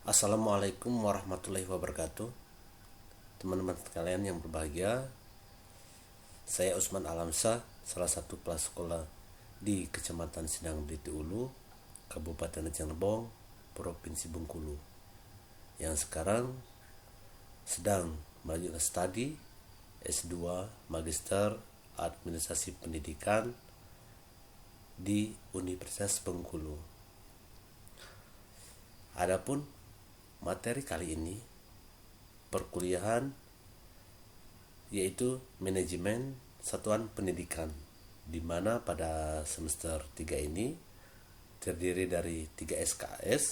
Assalamualaikum warahmatullahi wabarakatuh. Teman-teman sekalian yang berbahagia, saya Usman Alamsyah, salah satu kepala sekolah di Kecamatan Sindang Beliti Ulu, Kabupaten Rejang Lebong, Provinsi Bengkulu, yang sekarang sedang melanjutkan studi S2 Magister Administrasi Pendidikan di Universitas Bengkulu. Adapun materi kali ini perkuliahan yaitu manajemen satuan pendidikan, di mana pada semester 3 ini terdiri dari 3 SKS,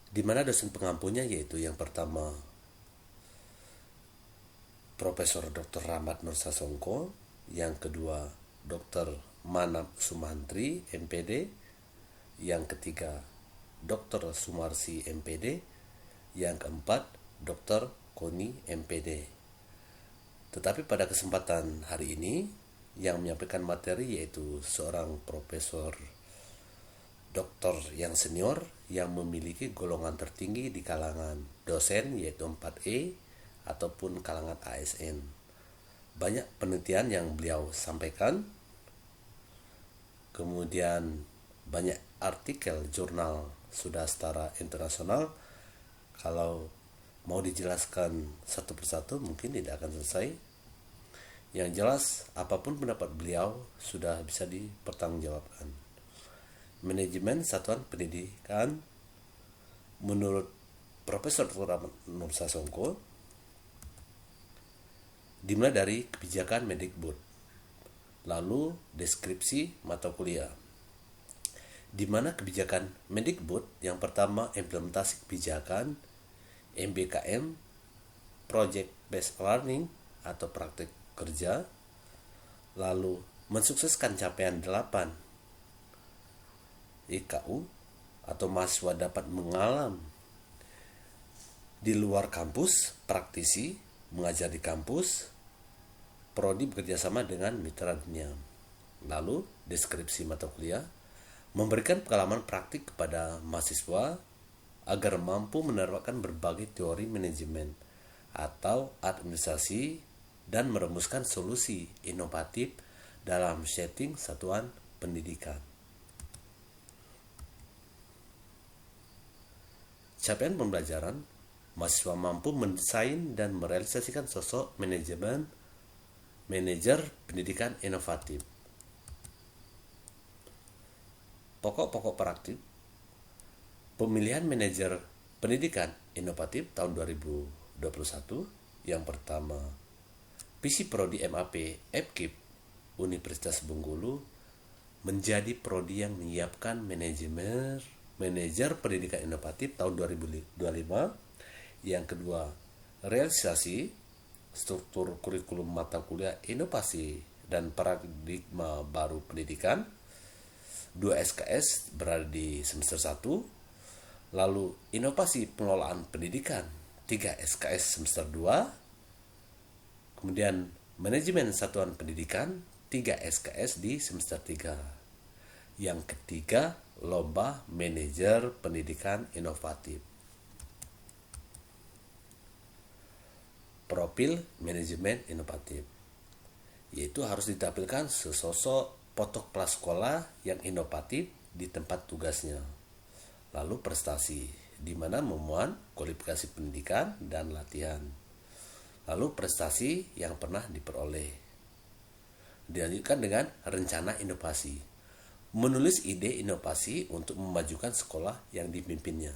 di mana dosen pengampunya yaitu yang pertama Profesor Dr. Rahmat Nur Sasongko, yang kedua Dr. Manap Sumantri MPD, yang ketiga Dr. Sumarsi MPD, yang keempat Dr. Koni MPD. Tetapi pada kesempatan hari ini yang menyampaikan materi yaitu seorang profesor doktor yang senior yang memiliki golongan tertinggi di kalangan dosen yaitu 4E ataupun kalangan ASN. Banyak penelitian yang beliau sampaikan, kemudian banyak artikel jurnal sudah setara internasional. Kalau mau dijelaskan satu persatu mungkin tidak akan selesai. Yang jelas apapun pendapat beliau sudah bisa dipertanggungjawabkan. Manajemen satuan pendidikan menurut Profesor Rahmat Nur Sasongko dimulai dari kebijakan Mendikbud, lalu deskripsi mata kuliah, di mana kebijakan Mendikbud yang pertama implementasi kebijakan MBKM, Project Based Learning atau praktik kerja, lalu mensukseskan capaian 8 IKU atau mahasiswa dapat mengalami di luar kampus, praktisi mengajar di kampus, prodi bekerjasama dengan mitra dunia. Lalu deskripsi mata kuliah memberikan pengalaman praktik kepada mahasiswa agar mampu menerapkan berbagai teori manajemen atau administrasi dan merumuskan solusi inovatif dalam setting satuan pendidikan. Capaian pembelajaran, mahasiswa mampu mendesain dan merealisasikan sosok manajer pendidikan inovatif. Pokok-pokok praktik pemilihan manajer pendidikan inovatif tahun 2021. Yang pertama, visi prodi MAP FKIP Universitas Bengkulu menjadi prodi yang menyiapkan manajer pendidikan inovatif tahun 2025. Yang kedua, realisasi struktur kurikulum mata kuliah inovasi dan paradigma baru pendidikan. 2 SKS berada di semester 1. Lalu inovasi pengelolaan pendidikan 3 SKS semester 2. Kemudian manajemen satuan pendidikan 3 SKS di semester 3. Yang ketiga, lomba manajer pendidikan inovatif. Profil manajemen inovatif, yaitu harus ditampilkan sesosok foto kepala sekolah yang inovatif di tempat tugasnya. Lalu prestasi, di mana memuat kualifikasi pendidikan dan latihan. Lalu prestasi yang pernah diperoleh. Dilanjutkan dengan rencana inovasi, menulis ide inovasi untuk memajukan sekolah yang dipimpinnya.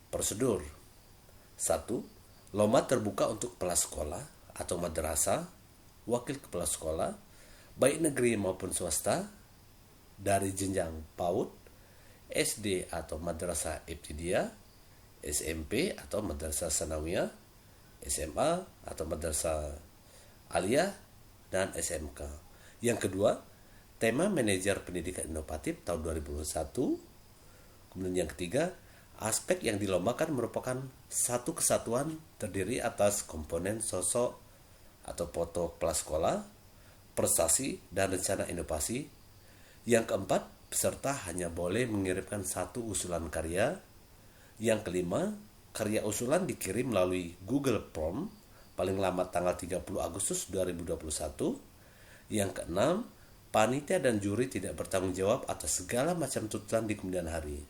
Prosedur: 1. Lomba terbuka untuk kepala sekolah atau madrasah, wakil kepala sekolah, baik negeri maupun swasta, dari jenjang PAUD, SD atau madrasah ibtidaiyah, SMP atau madrasah sanawiyah, SMA atau madrasah aliyah, dan SMK. Yang kedua, tema manajer pendidikan inovatif tahun 2021. Kemudian yang ketiga, aspek yang dilombakan merupakan satu kesatuan terdiri atas komponen sosok atau foto kepala sekolah, prestasi, dan rencana inovasi. Yang keempat, peserta hanya boleh mengirimkan satu usulan karya. Yang kelima, karya usulan dikirim melalui Google Form paling lambat tanggal 30 Agustus 2021. Yang keenam, panitia dan juri tidak bertanggung jawab atas segala macam tuntutan di kemudian hari.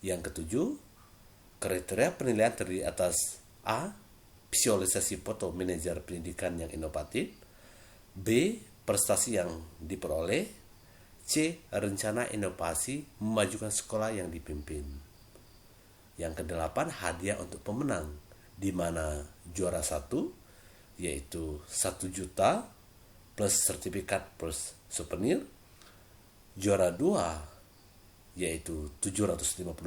Yang ketujuh, kriteria penilaian terdiri atas A. Visualisasi foto manajer pendidikan yang inovatif, B. Prestasi yang diperoleh, C. Rencana inovasi memajukan sekolah yang dipimpin. Yang kedelapan, hadiah untuk pemenang, di mana juara 1 yaitu 1 juta plus sertifikat plus souvenir, juara 2 yaitu 750.000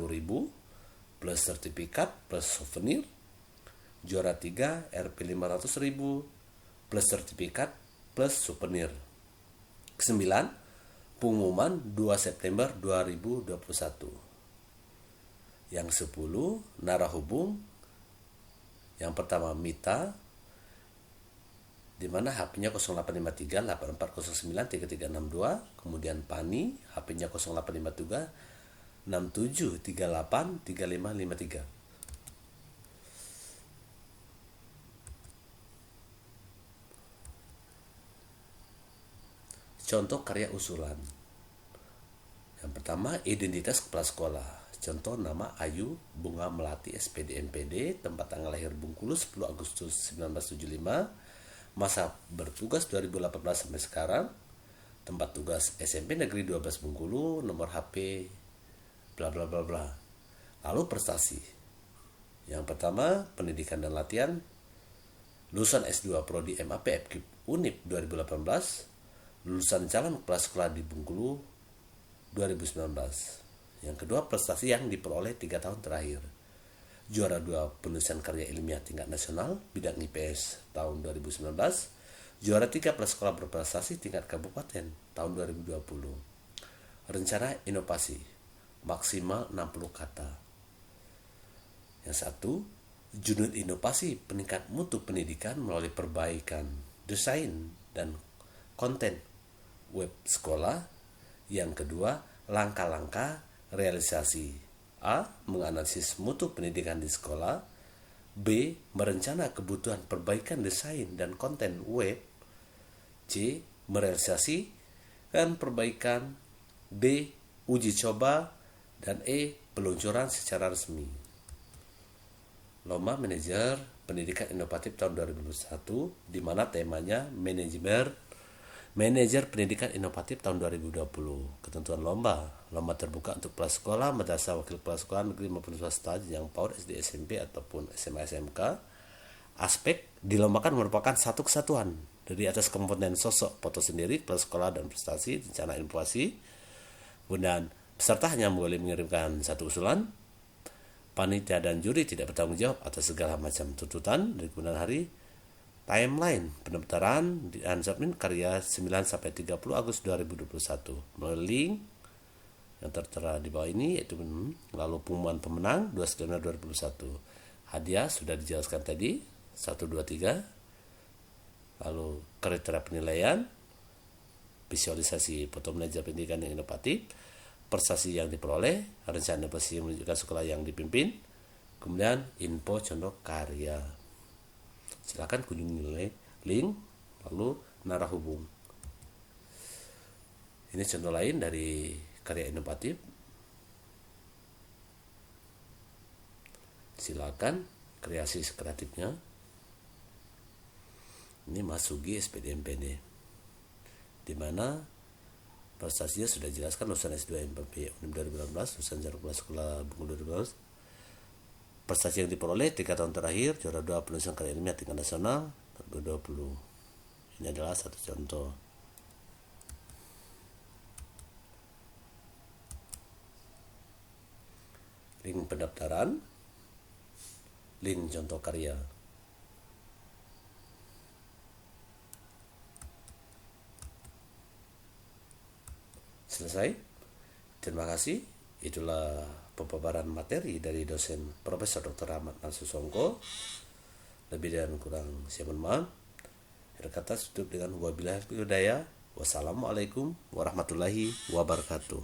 plus sertifikat plus souvenir, juara 3 Rp 500.000 plus sertifikat plus souvenir. Kesembilan, pengumuman 2 September 2021. Yang 10, narahubung. Yang pertama Mita, di mana HP-nya 0853 8409 3362, kemudian Pani, HP-nya 0853 6738 3553. Contoh karya usulan. Yang pertama, identitas kepala sekolah. Contoh nama Ayu Bunga Melati SPD MPD, tempat tanggal lahir Bengkulu 10 Agustus 1975, masa bertugas 2018 sampai sekarang, tempat tugas SMP Negeri 12 Bengkulu, nomor HP bla bla bla bla. Lalu prestasi. Yang pertama, pendidikan dan latihan, lulusan S2 Prodi MAP FKIP Unip 2018, lulusan calon kepala sekolah di Bengkulu 2019. Yang kedua, prestasi yang diperoleh 3 tahun terakhir. Juara 2 penulisan karya ilmiah tingkat nasional bidang IPS tahun 2019. Juara 3 prasekolah berprestasi tingkat kabupaten tahun 2020. Rencana inovasi maksimal 60 kata. Yang satu, unit inovasi peningkat mutu pendidikan melalui perbaikan desain dan konten web sekolah. Yang kedua, langkah-langkah realisasi. A. Menganalisis mutu pendidikan di sekolah. B. Merencana kebutuhan perbaikan desain dan konten web. C. Merealisasikan perbaikan. D. Uji coba. Dan E. Peluncuran secara resmi. Lomba Manajer Pendidikan Inovatif tahun 2021, di mana temanya Manajer Pendidikan Inovatif tahun 2020. Ketentuan lomba terbuka untuk kepala sekolah, madrasah, wakil kepala sekolah negeri maupun swasta, jenjang PAUD, SD, SMP ataupun SMA SMK. Aspek dilombakan merupakan satu kesatuan dari atas komponen sosok, foto sendiri, kepala sekolah dan prestasi, rencana inovasi. Kemudian peserta hanya boleh mengirimkan satu usulan. Panitia dan juri tidak bertanggung jawab atas segala macam tuntutan dari kemudian hari. Timeline pendaftaran dan submit karya 9-30 Agustus 2021 melalui link yang tertera di bawah ini, yaitu lalu pengumuman pemenang 2 September 2021. Hadiah sudah dijelaskan tadi 1, 2, 3. Lalu kriteria penilaian, visualisasi foto manajer pendidikan yang inovatif, prestasi yang diperoleh, rencana inovasi yang menunjukkan sekolah yang dipimpin, kemudian info contoh karya. Silakan kunjungi link lalu narahubung. Ini contoh lain dari karya inovatif. Silakan kreasi kreatifnya. Ini Mas Sugi SPD MPD, di mana prestasinya sudah dijelaskan, lulusan S2 MPP Unip 2018, lulusan jalur kepala sekolah Bengkulu 2018. Prestasi yang diperoleh 3 tahun terakhir, juara 2 penulisan karya ilmiah tingkat nasional 2020. Ini adalah satu contoh. Link pendaftaran, link contoh karya. Selesai. Terima kasih. Itulah pemaparan materi dari dosen Profesor Dr. Ahmad Nasussongko. Lebih dan kurang saya mohon maaf. Akhir kata tutup dengan wabillahi hidayah. Wassalamualaikum warahmatullahi wabarakatuh.